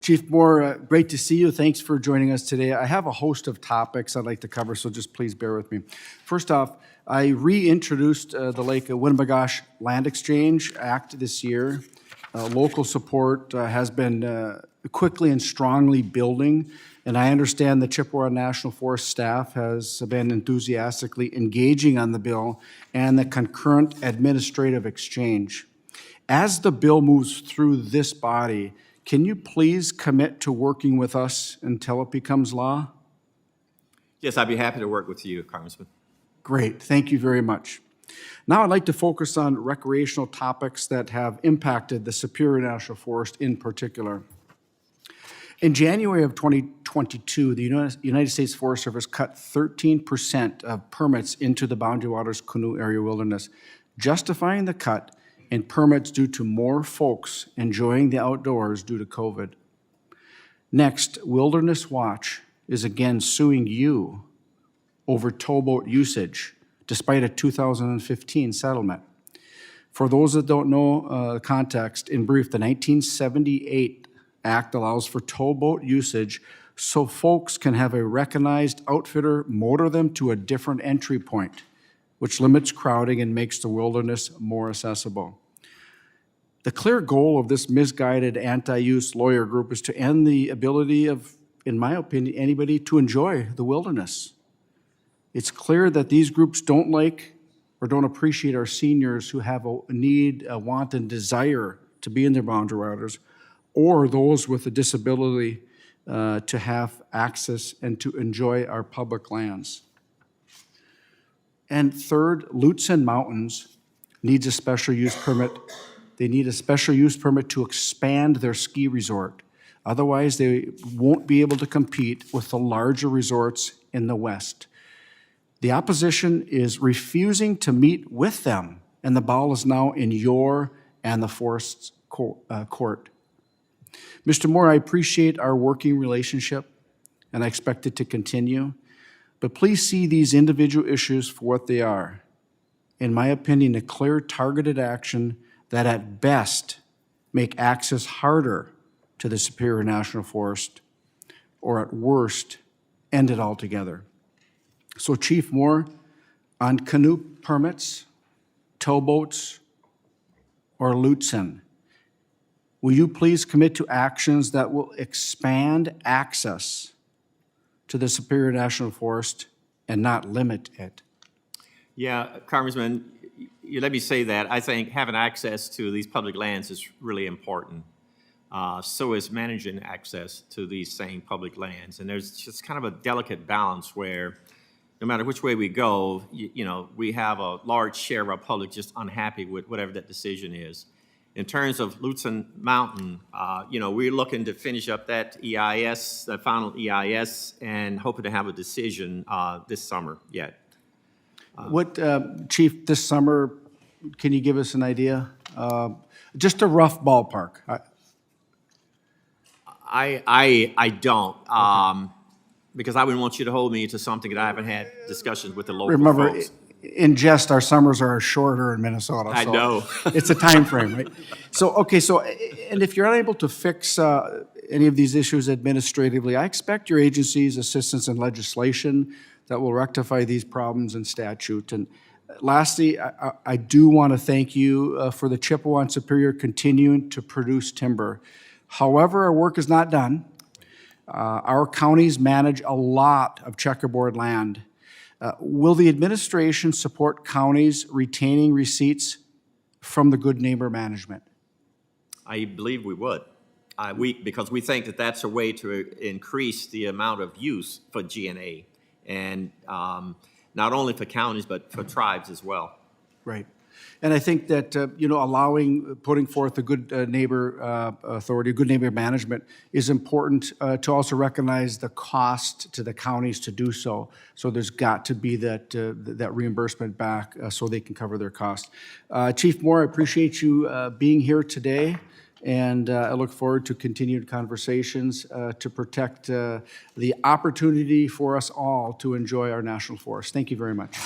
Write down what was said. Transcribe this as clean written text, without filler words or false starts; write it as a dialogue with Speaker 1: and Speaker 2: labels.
Speaker 1: Chief Moore, great to see you. Thanks for joining us today. I have a host of topics I'd like to cover, so just please bear with me. First off, I reintroduced the Lake Winnebagosh Land Exchange Act this year. Local support has been quickly and strongly building, and I understand the Chippewa National Forest staff has been enthusiastically engaging on the bill and the concurrent administrative exchange. As the bill moves through this body, can you please commit to working with us until it becomes law?
Speaker 2: Yes, I'd be happy to work with you, Congressman.
Speaker 1: Great, thank you very much. Now I'd like to focus on recreational topics that have impacted the Superior National Forest in particular. In January of 2022, the United States Forest Service cut 13% of permits into the Boundary Waters Canoe Area Wilderness, justifying the cut in permits due to more folks enjoying the outdoors due to COVID. Next, Wilderness Watch is again suing you over towboat usage, despite a 2015 settlement. For those that don't know the context, in brief, the 1978 Act allows for towboat usage so folks can have a recognized outfitter motor them to a different entry point, which limits crowding and makes the wilderness more accessible. The clear goal of this misguided anti-use lawyer group is to end the ability of, in my opinion, anybody to enjoy the wilderness. It's clear that these groups don't like or don't appreciate our seniors who have a need, a want, and desire to be in their boundary waters, or those with a disability to have access and to enjoy our public lands. And third, Lutsen Mountains needs a special use permit. They need a special use permit to expand their ski resort. Otherwise, they won't be able to compete with the larger resorts in the West. The opposition is refusing to meet with them, and the ball is now in your and the forest's court. Mr. Moore, I appreciate our working relationship, and I expect it to continue, but please see these individual issues for what they are. In my opinion, a clear, targeted action that at best make access harder to the Superior National Forest, or at worst, end it altogether. So Chief Moore, on canoe permits, towboats, or Lutsen, will you please commit to actions that will expand access to the Superior National Forest and not limit it?
Speaker 2: Yeah, Congressman, you let me say that. I think having access to these public lands is really important. So is managing access to these same public lands. And there's just kind of a delicate balance where no matter which way we go, we have a large share of our public just unhappy with whatever that decision is. In terms of Lutsen Mountain, we're looking to finish up that EIS, that final EIS, and hoping to have a decision this summer yet.
Speaker 1: Chief, this summer, can you give us an idea? Just a rough ballpark.
Speaker 2: I don't, because I wouldn't want you to hold me to something that I haven't had discussions with the local
Speaker 1: Remember,
Speaker 2: folks.
Speaker 1: in jest, our summers are shorter in Minnesota.
Speaker 2: I
Speaker 1: so
Speaker 2: know.
Speaker 1: It's a time frame, right? And if you're unable to fix any of these issues administratively, I expect your agency's assistance in legislation that will rectify these problems in statute. And lastly, I do want to thank you for the Chippewa and Superior continuing to produce timber. However, our work is not done. Our counties manage a lot of checkerboard land. Will the administration support counties retaining receipts from the good neighbor management?
Speaker 2: I believe we would. Because we think that that's a way to increase the amount of use for GNA, and not only for counties, but for tribes as well.
Speaker 1: Right. And I think that, putting forth a good neighbor authority, good neighbor management is important to also recognize the cost to the counties to do so. So there's got to be that reimbursement back so they can cover their costs. Chief Moore, I appreciate you being here today, and I look forward to continued conversations to protect the opportunity for us all to enjoy our national forest. Thank you very much.